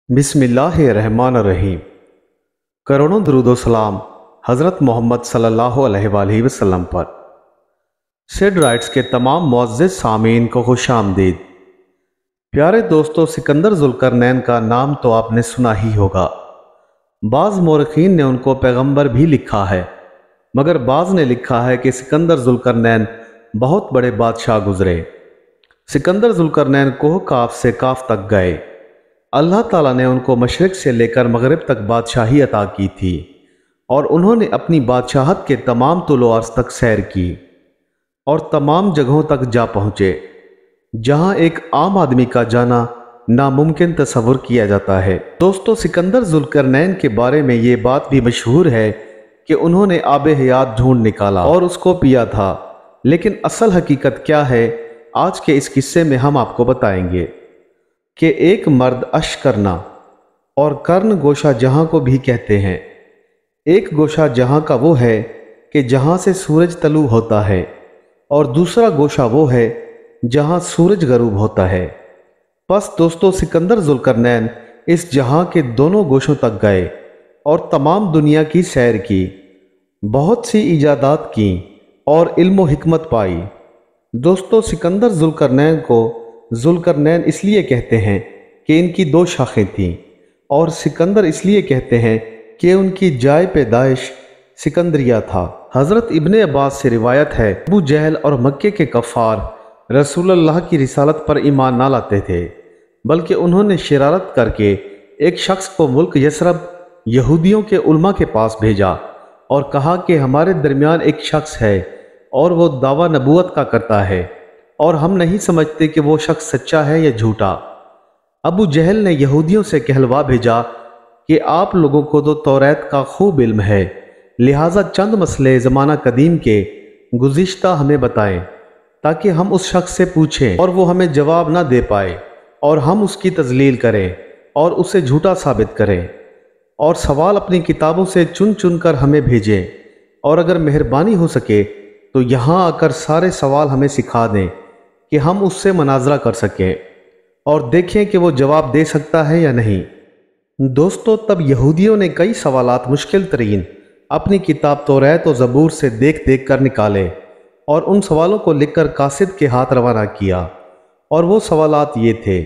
बिस्मिल्लाहिर्रहमानिर्रहीम। करोड़ों दरूद सलाम हज़रत मोहम्मद सल्लल्लाहु अलैहि वसल्लम पर। सिड राइट्स के तमाम मुअज़्ज़िज़ सामीन को खुशामदीद। प्यारे दोस्तों, सिकंदर ज़ुल्करनैन का नाम तो आपने सुना ही होगा। बाज़ मोरखीन ने उनको पैगंबर भी लिखा है, मगर बाज़ ने लिखा है कि सिकंदर ज़ुल्करनैन बहुत बड़े बादशाह गुजरे। सिकंदर ज़ुल्करनैन कोह काफ से काफ तक गए। अल्लाह ताला ने उनको मशरिक से लेकर मगरिब तक बादशाही अता की थी और उन्होंने अपनी बादशाहत के तमाम तुलो अर्ज़ तक सैर की और तमाम जगहों तक जा पहुँचे जहाँ एक आम आदमी का जाना नामुमकिन तस्वुर किया जाता है। दोस्तों, सिकंदर ज़ुल्करनैन के बारे में ये बात भी मशहूर है कि उन्होंने आबे हयात ढूंढ निकाला और उसको पिया था, लेकिन असल हकीकत क्या है आज के इस किस्से में हम आपको बताएंगे कि एक मर्द अश करना और कर्ण गोशा जहां को भी कहते हैं। एक गोशा जहां का वो है कि जहां से सूरज तलू होता है और दूसरा गोशा वो है जहां सूरज गरूब होता है। बस दोस्तों, सिकंदर ज़ुल्करनैन इस जहां के दोनों गोशों तक गए और तमाम दुनिया की सैर की, बहुत सी इजादात की और इल्म व हिकमत पाई। दोस्तों, सिकंदर ज़ुल्करनैन को ज़ुल्करनैन इसलिए कहते हैं कि इनकी दो शाखें थीं, और सिकंदर इसलिए कहते हैं कि उनकी जाए पैदाइश सिकंदरिया था। हज़रत इब्ने अब्बास से रिवायत है, अबू जहल और मक्के के कफ़ार रसूलुल्लाह की रिसालत पर ईमान ना लाते थे, बल्कि उन्होंने शरारत करके एक शख्स को मुल्क यसरब यहूदियों के उलमा के पास भेजा और कहा कि हमारे दरमियान एक शख्स है और वो दावा नबूवत का करता है और हम नहीं समझते कि वो शख्स सच्चा है या झूठा। अबू जहल ने यहूदियों से कहलवा भेजा कि आप लोगों को तो तौरात का खूब इल्म है, लिहाजा चंद मसले ज़माना कदीम के गुज़िश्ता हमें बताएं ताकि हम उस शख्स से पूछें और वो हमें जवाब ना दे पाए और हम उसकी तजलील करें और उसे झूठा साबित करें, और सवाल अपनी किताबों से चुन चुन कर हमें भेजें, और अगर मेहरबानी हो सके तो यहाँ आकर सारे सवाल हमें सिखा दें कि हम उससे मनाजरा कर सकें और देखें कि वो जवाब दे सकता है या नहीं। दोस्तों, तब यहूदियों ने कई सवालात मुश्किल तरीन अपनी किताब तौरात और ज़बूर से देख देख कर निकाले और उन सवालों को लिखकर कासिद के हाथ रवाना किया। और वो सवालात ये थे,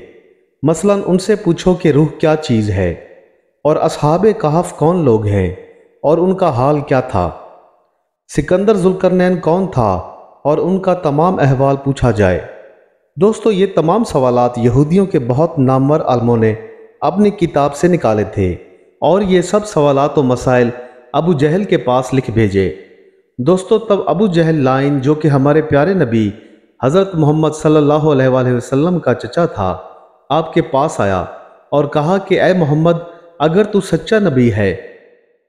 मसलन उनसे पूछो कि रूह क्या चीज़ है, और असहाबे कहफ कौन लोग हैं और उनका हाल क्या था। सिकंदर ज़ुल्करनैन कौन था और उनका तमाम अहवाल पूछा जाए। दोस्तों, ये तमाम सवालात यहूदियों के बहुत नामवर आलमों ने अपनी किताब से निकाले थे और ये सब सवालात व मसाइल अबू जहल के पास लिख भेजे। दोस्तों, तब अबू जहल लाइन, जो कि हमारे प्यारे नबी हज़रत मोहम्मद सल्लल्लाहु अलैहि वसल्लम का चचा था, आपके पास आया और कहा कि ऐ मोहम्मद, अगर तू सच्चा नबी है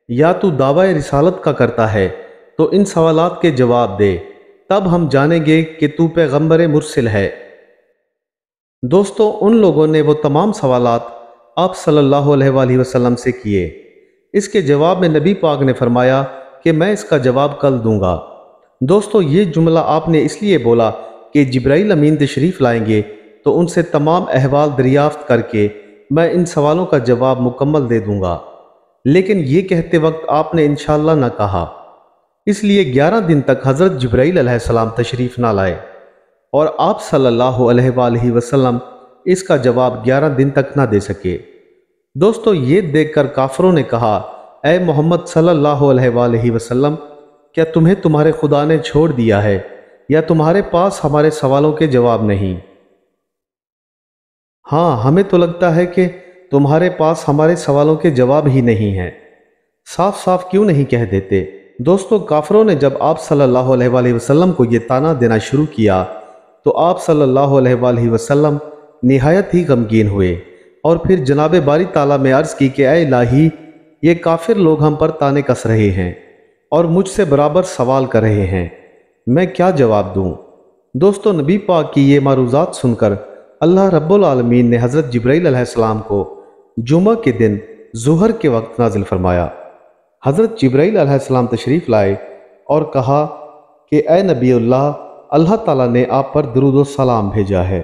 या तू दावा रिसालत का करता है तो इन सवालात के जवाब दे, तब हम जानेंगे कि तू पैगंबर मुरसिल है। दोस्तों, उन लोगों ने वो तमाम सवालात आप सल्लल्लाहु अलैहि वसल्लम से किए। इसके जवाब में नबी पाक ने फरमाया कि मैं इसका जवाब कल दूंगा। दोस्तों, ये जुमला आपने इसलिए बोला कि जिब्राइल अमीन तशरीफ़ लाएंगे तो उनसे तमाम अहवाल दरियाफ्त करके मैं इन सवालों का जवाब मुकम्मल दे दूंगा, लेकिन ये कहते वक्त आपने इंशाअल्लाह ना कहा, इसलिए 11 दिन तक हज़रत जिब्राइल अलैहिस्सलाम तशरीफ़ ना लाए और आप सल्लल्लाहु अलैहि वसल्लम इसका जवाब 11 दिन तक ना दे सके। दोस्तों, ये देखकर काफरों ने कहा, ऐ मोहम्मद सल्लल्लाहु अलैहि वसल्लम, क्या तुम्हें तुम्हारे खुदा ने छोड़ दिया है या तुम्हारे पास हमारे सवालों के जवाब नहीं? हाँ, हमें तो लगता है कि तुम्हारे पास हमारे सवालों के जवाब ही नहीं हैं। साफ साफ क्यों नहीं कह देते? दोस्तों, काफरों ने जब आप सल्लल्लाहु अलैहि वसल्लम को ये ताना देना शुरू किया तो आप सल्लल्लाहु अलैहि वसल्लम निहायत ही गमगीन हुए और फिर जनाब बारी ताला में अर्ज़ की कि ऐ इलाही, ये काफिर लोग हम पर ताने कस रहे हैं और मुझसे बराबर सवाल कर रहे हैं, मैं क्या जवाब दूं? दोस्तों, नबी पाक की ये मारूज़ात सुनकर अल्लाह रब्बुल आलमीन ने हज़रत जिब्राइल अलैहिस्सलाम को जुमा के दिन ज़ुहर के वक्त नाजिल फरमाया। हज़रत जिब्राइल अलैहिस्सलाम तशरीफ़ लाए और कहा कि ए नबीउल्लाह, अल्लाह ताला ने आप पर दुरूद व सलाम भेजा है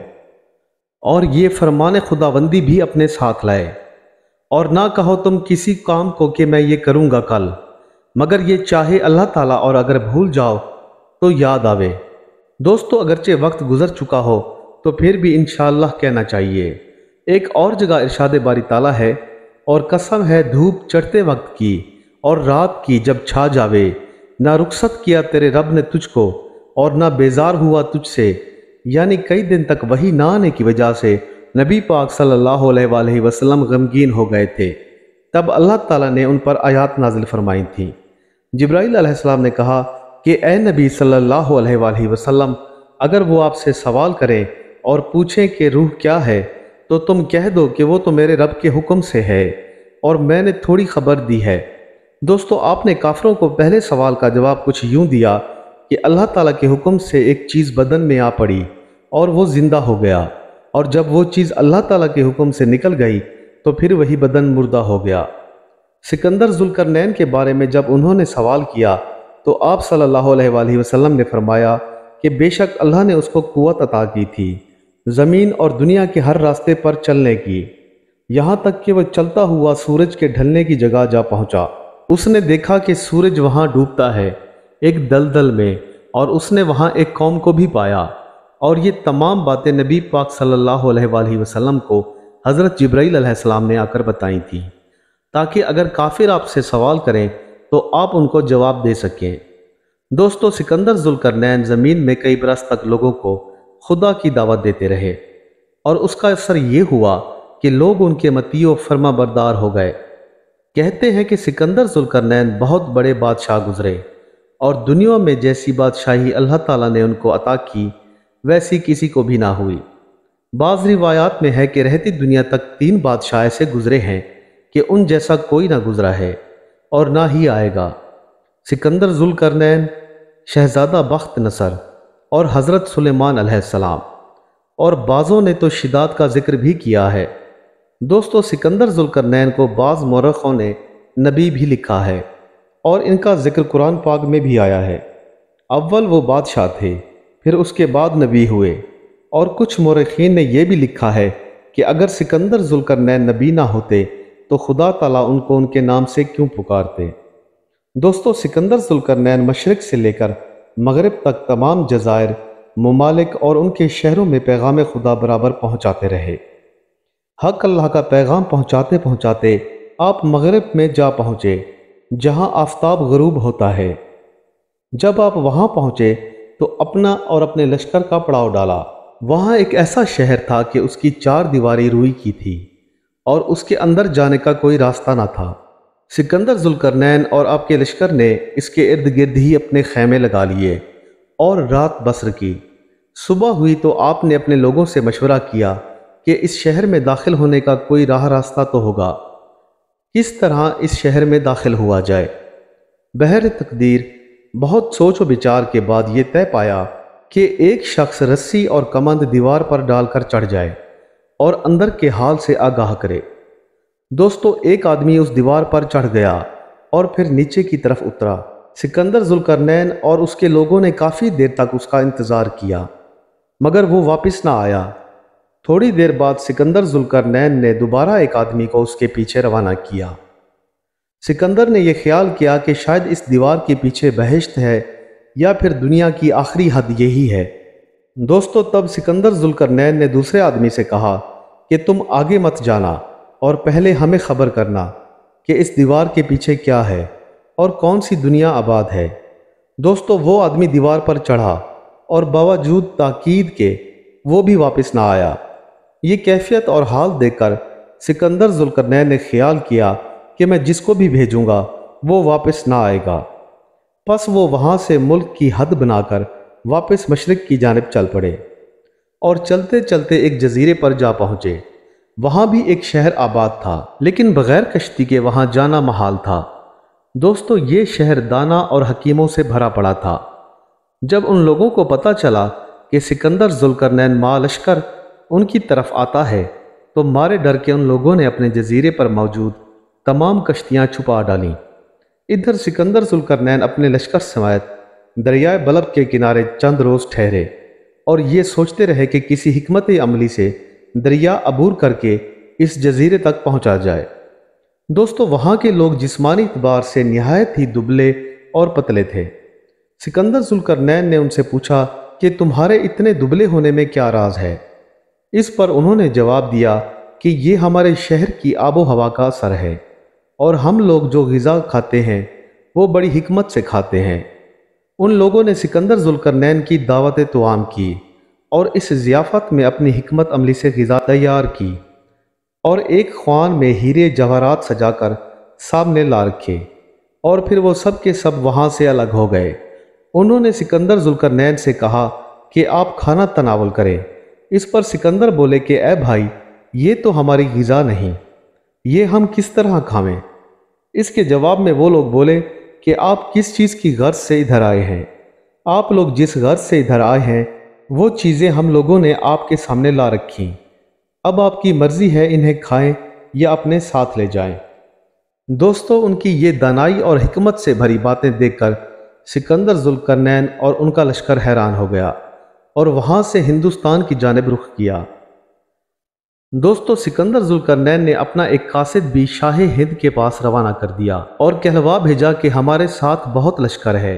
और ये फरमान खुदाबंदी भी अपने साथ लाए। اور نہ کہو تم کسی کام کو کہ میں یہ کروں گا کل، مگر یہ چاہے اللہ تعالیٰ، اور اگر بھول جاؤ تو یاد آوے۔ دوستو، اگرچہ وقت گزر چکا ہو تو پھر بھی انشاءاللہ کہنا چاہیے۔ ایک اور جگہ ارشاد باری تعالیٰ ہے، اور قسم ہے دھوپ چڑھتے وقت کی اور رات کی جب چھا جاوے، نہ رخصت کیا تیرے رب نے تجھ کو اور نہ بیزار ہوا تجھ سے، یعنی کئی دن تک وحی نہ آنے کی وجہ سے نبی پاک صلی اللہ علیہ وآلہ وسلم غمگین ہو گئے تھے۔ تب اللہ تعالیٰ نے ان پر آیات نازل فرمائی تھیں۔ جبرائیل علیہ السلام نے کہا کہ اے نبی صلی اللہ علیہ وآلہ وسلم، اگر وہ آپ سے سوال کریں اور پوچھیں کہ روح کیا ہے تو تم کہہ دو کہ وہ تو میرے رب کے حکم سے ہے اور میں نے تھوڑی خبر دی ہے۔ دوستو، آپ نے کافروں کو پہلے سوال کا جواب کچھ یوں دیا کہ اللہ تعالیٰ کے حکم سے ایک چیز بدن میں آ پڑی اور وہ زندہ ہو گیا، اور جب وہ چیز اللہ تعالیٰ کے حکم سے نکل گئی تو پھر وہی بدن مردہ ہو گیا۔ سکندر ذوالقرنین کے بارے میں جب انہوں نے سوال کیا تو آپ صلی اللہ علیہ وآلہ وسلم نے فرمایا کہ بے شک اللہ نے اس کو قوت عطا کی تھی زمین اور دنیا کے ہر راستے پر چلنے کی، یہاں تک کہ وہ چلتا ہوا سورج کے ڈھلنے کی جگہ جا پہنچا۔ اس نے دیکھا کہ سورج وہاں ڈوبتا ہے ایک دلدل میں، اور اس نے وہاں ایک قوم کو بھی پایا۔ اور یہ تمام باتیں نبی پاک صلی اللہ علیہ وآلہ وسلم کو حضرت جبرائیل علیہ السلام نے آ کر بتائی تھیں، تاکہ اگر کافر آپ سے سوال کریں تو آپ ان کو جواب دے سکیں۔ دوستو، سکندر ذوالقرنین زمین میں کئی برس تک لوگوں کو خدا کی دعوت دیتے رہے، اور اس کا اثر یہ ہوا کہ لوگ ان کے مطیع و فرما بردار ہو گئے۔ کہتے ہیں کہ سکندر ذوالقرنین بہت بڑے بادشاہ گزرے، اور دنیا میں جیسی بادشاہی اللہ تعالیٰ نے ان کو عطا کی ویسی کسی کو بھی نہ ہوئی۔ بعض روایات میں ہے کہ رہتی دنیا تک 3 بادشاہ ایسے گزرے ہیں کہ ان جیسا کوئی نہ گزرا ہے اور نہ ہی آئے گا۔ سکندر ذوالقرنین، شہزادہ بخت نصر اور حضرت سلیمان علیہ السلام، اور بعضوں نے تو شداد کا ذکر بھی کیا ہے۔ دوستو، سکندر ذوالقرنین کو بعض مورخوں نے نبی بھی لکھا ہے، اور ان کا ذکر قرآن پاک میں بھی آیا ہے۔ اول وہ بادشاہ تھے، پھر اس کے بعد نبی ہوئے، اور کچھ مورخین نے یہ بھی لکھا ہے کہ اگر سکندر ذوالقرنین نبی نہ ہوتے تو خدا تعالیٰ ان کو ان کے نام سے کیوں پکارتے۔ دوستو، سکندر ذوالقرنین مشرق سے لے کر مغرب تک تمام جزائر، ممالک اور ان کے شہروں میں پیغام خدا برابر پہنچاتے رہے۔ حق اللہ کا پیغام پہنچاتے پہنچاتے آپ مغرب میں جا پہنچے، جہاں آفتاب غروب ہوتا ہے۔ جب آپ وہاں پہنچے تو اپنا اور اپنے لشکر کا پڑاؤ ڈالا۔ وہاں ایک ایسا شہر تھا کہ اس کی 4 دیواری روئی کی تھی، اور اس کے اندر جانے کا کوئی راستہ نہ تھا۔ سکندر ذوالقرنین اور آپ کے لشکر نے اس کے ارد گرد ہی اپنے خیمے لگا لیے اور رات بسر کی۔ صبح ہوئی تو آپ نے اپنے لوگوں سے مشورہ کیا کہ اس شہر میں داخل ہونے کا کوئی راہ راستہ تو ہوگا، کس طرح اس شہر میں داخل ہوا جائے۔ بہر تقدیر بہت سوچ و بچار کے بعد یہ طے پایا کہ ایک شخص رسی اور کمند دیوار پر ڈال کر چڑھ جائے اور اندر کے حال سے آگاہ کرے۔ دوستو، ایک آدمی اس دیوار پر چڑھ گیا اور پھر نیچے کی طرف اترا۔ سکندر ذوالقرنین اور اس کے لوگوں نے کافی دیر تک اس کا انتظار کیا، مگر وہ واپس نہ آیا۔ تھوڑی دیر بعد سکندر ذوالقرنین نے دوبارہ ایک آدمی کو اس کے پیچھے روانہ کیا۔ سکندر نے یہ خیال کیا کہ شاید اس دیوار کے پیچھے بہشت ہے یا پھر دنیا کی آخری حد یہی ہے۔ دوستو، تب سکندر ذوالقرنین نے دوسرے آدمی سے کہا کہ تم آگے مت جانا اور پہلے ہمیں خبر کرنا کہ اس دیوار کے پیچھے کیا ہے اور کون سی دنیا آباد ہے۔ دوستو، وہ آدمی دیوار پر چڑھا اور باوجود تاکید کے وہ بھی واپس نہ آیا۔ یہ کیفیت اور حال دیکھ کر سکندر ذوالقرنین نے خیال کیا کہ میں جس کو بھی بھیجوں گا وہ واپس نہ آئے گا۔ پس وہ وہاں سے ملک کی حد بنا کر واپس مشرق کی جانب چل پڑے، اور چلتے چلتے ایک جزیرے پر جا پہنچے۔ وہاں بھی ایک شہر آباد تھا، لیکن بغیر کشتی کے وہاں جانا محال تھا۔ دوستو، یہ شہر دانا اور حکیموں سے بھرا پڑا تھا۔ جب ان لوگوں کو پتہ چلا کہ سکندر ذوالقرنین ما لشکر ان کی طرف آتا ہے تو مارے ڈر کے ان لوگوں نے اپنے جزیرے پر موجود تمام کشتیاں چھپا ڈالیں۔ ادھر سکندر ذوالقرنین اپنے لشکر سمیت دریائے بلب کے کنارے چند روز ٹھہرے اور یہ سوچتے رہے کہ کسی حکمت عملی سے دریا عبور کر کے اس جزیرے تک پہنچا جائے۔ दोस्तों वहाँ के लोग जिस्मानी एतबार से निहायत ही दुबले और पतले थे। सिकंदर जुल्करनैन ने उनसे पूछा कि तुम्हारे इतने दुबले होने में क्या राज है। इस पर उन्होंने जवाब दिया कि ये हमारे शहर की आबो हवा का असर है और हम लोग जो ग़िज़ा खाते हैं वो बड़ी हिकमत से खाते हैं। उन लोगों ने सिकंदर जुल्करनैन की दावत तोआम की और इस ज़ियाफ़त में अपनी हिकमत अमली से ग़िज़ा तैयार की और एक ख्वान में हीरे जवाहरात सजाकर सामने ला रखे और फिर वो सब के सब वहाँ से अलग हो गए। उन्होंने सिकंदर जुल्करनैन से कहा कि आप खाना तनावल करें। इस पर सिकंदर बोले कि ए भाई, ये तो हमारी ग़िज़ा नहीं, ये हम किस तरह खावें। इसके जवाब में वो लोग बोले कि आप किस चीज़ की गर्ज से इधर आए हैं। आप लोग जिस गर्ज से इधर आए हैं वो चीज़ें हम लोगों ने आपके सामने ला रखी। अब आपकी मर्ज़ी है इन्हें खाएं या अपने साथ ले जाएं। दोस्तों उनकी ये दानाई और हिकमत से भरी बातें देखकर सिकंदर जुल्करनैन और उनका लश्कर हैरान हो गया और वहाँ से हिंदुस्तान की जानिब रुख किया। दोस्तों सिकंदर जुल्करनैन ने अपना एक कासिद भी शाह हिंद के पास रवाना कर दिया और कहलवा भेजा कि हमारे साथ बहुत लश्कर है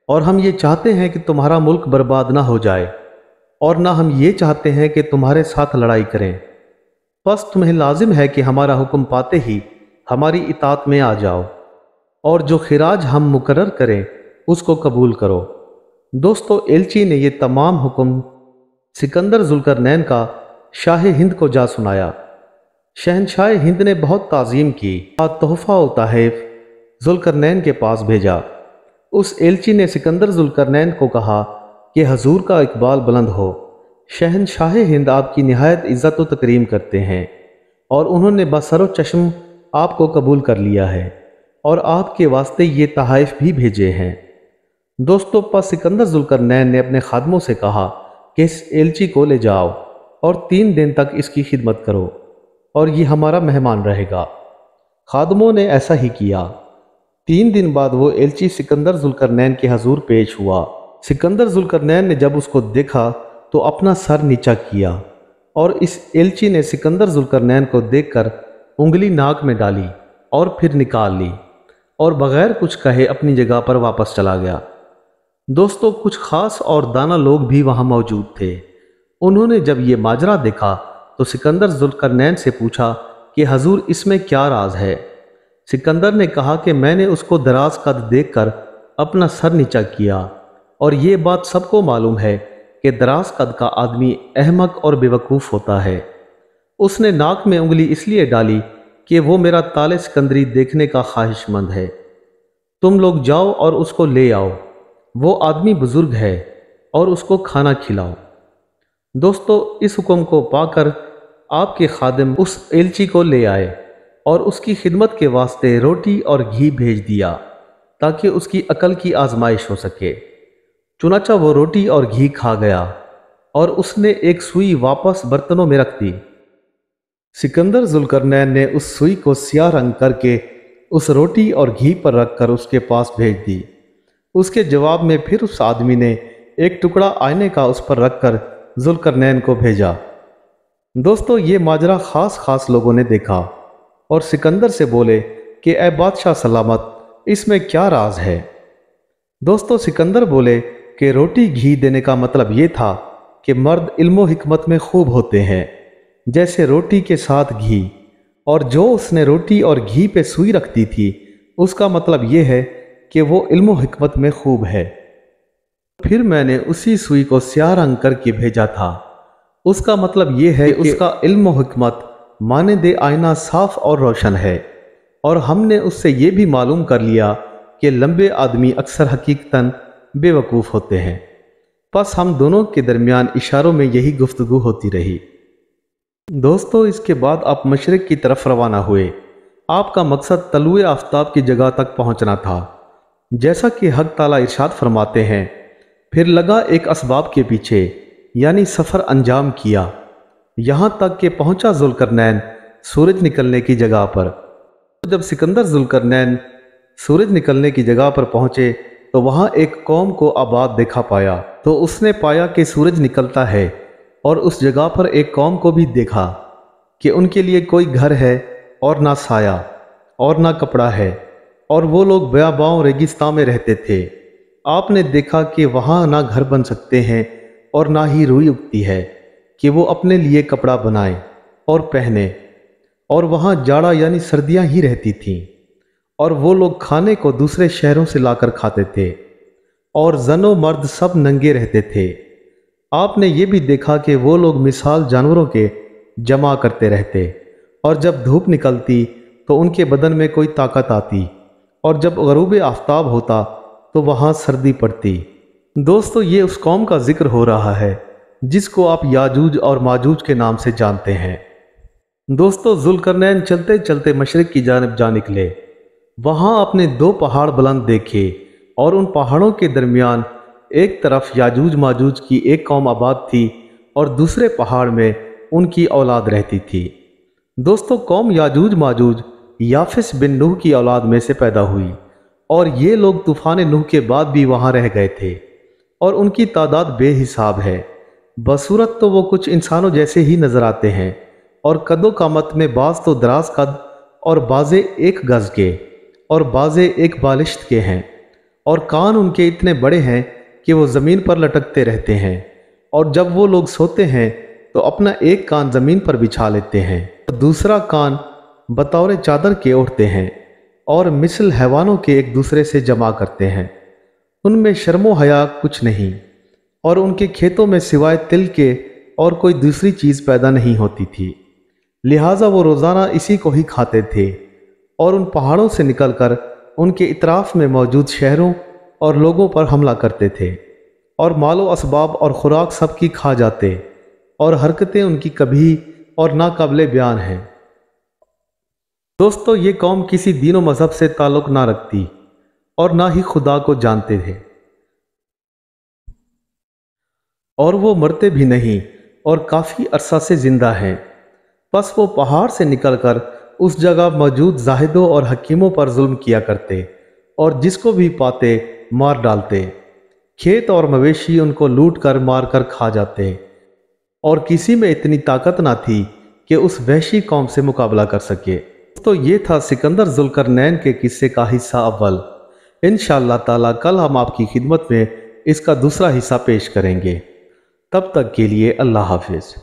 और हम ये चाहते हैं कि तुम्हारा मुल्क बर्बाद ना हो जाए और ना हम ये चाहते हैं कि तुम्हारे साथ लड़ाई करें। बस तुम्हें लाजिम है कि हमारा हुक्म पाते ही हमारी इताअत में आ जाओ और जो खिराज हम मुकर्रर करें उसको कबूल करो। दोस्तों एलची ने ये तमाम हुक्म सिकंदर जुल्करनैन का शाह हिंद को जा सुनाया। शहनशाह हिंद ने बहुत ताज़ीम की और तोहफ़ा व तोहफ़ जुल्करनैन के पास भेजा। उस एलची ने सिकंदर जुल्करनैन को कहा कि हजूर का इकबाल बुलंद हो, शहनशाह हिंद आपकी निहायत इज़्ज़त व तकरीम करते हैं और उन्होंने बसरो चश्म आपको कबूल कर लिया है और आपके वास्ते ये तोहफ़ भी भेजे हैं। दोस्तों पर सिकंदर जुल्करनैन ने अपने खादमों से कहा कि इस एलची को ले जाओ और 3 दिन तक इसकी खिदमत करो और ये हमारा मेहमान रहेगा। खादमों ने ऐसा ही किया। 3 दिन बाद वो एलची सिकंदर जुल्करनैन के हजूर पेश हुआ। सिकंदर जुल्करनैन ने जब उसको देखा तो अपना सर नीचा किया और इस एलची ने सिकंदर जुल्करनैन को देखकर उंगली नाक में डाली और फिर निकाल ली और बग़ैर कुछ कहे अपनी जगह पर वापस चला गया। दोस्तों कुछ ख़ास और दाना लोग भी वहाँ मौजूद थे। उन्होंने जब ये माजरा देखा तो सिकंदर जुल्करनैन से पूछा कि हजूर इसमें क्या राज है। सिकंदर ने कहा कि मैंने उसको दराज कद देखकर अपना सर नीचा किया और ये बात सबको मालूम है कि दराज कद का आदमी अहमक और बेवकूफ़ होता है। उसने नाक में उंगली इसलिए डाली कि वो मेरा ताले सिकंदरी देखने का ख्वाहिशमंद है। तुम लोग जाओ और उसको ले आओ, वो आदमी बुजुर्ग है और उसको खाना खिलाओ। दोस्तों इस हुक्म को पाकर आपके खादिम उस एलची को ले आए और उसकी खिदमत के वास्ते रोटी और घी भेज दिया ताकि उसकी अकल की आजमाइश हो सके। चुनाचा वो रोटी और घी खा गया और उसने एक सुई वापस बर्तनों में रख दी। सिकंदर जुल्करनैन ने उस सुई को स्याह रंग करके उस रोटी और घी पर रखकर उसके पास भेज दी। उसके जवाब में फिर उस आदमी ने एक टुकड़ा आईने का उस पर रखकर जुल्करनैन को भेजा। दोस्तों ये माजरा खास लोगों ने देखा और सिकंदर से बोले कि ए बादशाह सलामत, इसमें क्या राज है। दोस्तों सिकंदर बोले कि रोटी घी देने का मतलब ये था कि मर्द इल्मो हिकमत में खूब होते हैं जैसे रोटी के साथ घी, और जो उसने रोटी और घी पे सुई रख दी थी उसका मतलब ये है कि वो इल्मो हिकमत में खूब है। फिर मैंने उसी सुई को स्याह रंग करके भेजा था। उसका मतलब ये है कि उसका इल्म हिकमत माने आईना साफ और रोशन है। और हमने उससे ये भी मालूम कर लिया कि लंबे आदमी अक्सर हकीकतन बेवकूफ़ होते हैं। बस हम दोनों के दरमियान इशारों में यही गुफ्तगू होती रही। दोस्तों इसके बाद आप मशरिक़ की तरफ रवाना हुए। आपका मकसद तलुए आफ्ताब की जगह तक पहुंचना था। जैसा कि हक ताला इरशाद फरमाते हैं, फिर लगा एक असबाब के पीछे, यानी सफ़र अंजाम किया, यहाँ तक कि पहुँचा जुल्करनैन सूरज निकलने की जगह पर। जब सिकंदर जुल्करनैन सूरज निकलने की जगह पर पहुँचे तो वहाँ एक कौम को आबाद देखा पाया। तो उसने पाया कि सूरज निकलता है और उस जगह पर एक कौम को भी देखा कि उनके लिए कोई घर है और ना साया। और ना कपड़ा है, और वो लोग बेआबाओं रेगिस्तान में रहते थे। आपने देखा कि वहाँ ना घर बन सकते हैं और ना ही रुई उगती है कि वो अपने लिए कपड़ा बनाए और पहने, और वहाँ जाड़ा यानी सर्दियाँ ही रहती थीं, और वो लोग खाने को दूसरे शहरों से लाकर खाते थे, और जनो मर्द सब नंगे रहते थे। आपने ये भी देखा कि वो लोग मिसाल जानवरों के जमा करते रहते, और जब धूप निकलती तो उनके बदन में कोई ताकत आती, और जब गरूब आफताब होता तो वहाँ सर्दी पड़ती। दोस्तों, ये उस कौम का जिक्र हो रहा है जिसको आप याजूज और माजूज के नाम से जानते हैं। दोस्तों, जुल्करनैन चलते चलते मशरिक की जानिब जा निकले। वहाँ आपने 2 पहाड़ बुलंद देखे, और उन पहाड़ों के दरमियान एक तरफ याजूज माजूज की एक कौम आबाद थी और दूसरे पहाड़ में उनकी औलाद रहती थी। दोस्तों, कौम याजूज माजूज याफिस बिन नूह की औलाद में से पैदा हुई, और ये लोग तूफान नूह के बाद भी वहाँ रह गए थे, और उनकी तादाद बेहिसाब है। बसूरत तो वो कुछ इंसानों जैसे ही नजर आते हैं, और कदो कामत में बाज तो दराज कद और बाजे 1 गज के और बाजे 1 बालिश्त के हैं, और कान उनके इतने बड़े हैं कि वो ज़मीन पर लटकते रहते हैं, और जब वो लोग सोते हैं तो अपना एक कान ज़मीन पर बिछा लेते हैं, दूसरा कान बतौर चादर के ओढ़ते हैं, और मिसल हैवानों के एक दूसरे से जमा करते हैं। उनमें शर्मो हया कुछ नहीं, और उनके खेतों में सिवाय तिल के और कोई दूसरी चीज़ पैदा नहीं होती थी, लिहाजा वो रोज़ाना इसी को ही खाते थे, और उन पहाड़ों से निकलकर उनके इतराफ़ में मौजूद शहरों और लोगों पर हमला करते थे, और मालो असबाब और खुराक सबकी खा जाते, और हरकतें उनकी कभी और नाकाबिले बयान हैं। दोस्तों, ये कौम किसी दीन व मजहब से ताल्लुक़ ना रखती और ना ही खुदा को जानते थे, और वो मरते भी नहीं और काफ़ी अरसा से ज़िंदा हैं। बस वो पहाड़ से निकलकर उस जगह मौजूद जाहिदों और हकीमों पर जुल्म किया करते, और जिसको भी पाते मार डालते। खेत और मवेशी उनको लूट कर मार कर खा जाते, और किसी में इतनी ताकत ना थी कि उस वहशी कौम से मुकाबला कर सके। तो ये था सिकंदर जुल्करनैन के किस्से का हिस्सा अव्वल। इंशाअल्लाह ताला कल हम आपकी खिदमत में इसका दूसरा हिस्सा पेश करेंगे। तब तक के लिए अल्लाह हाफिज़।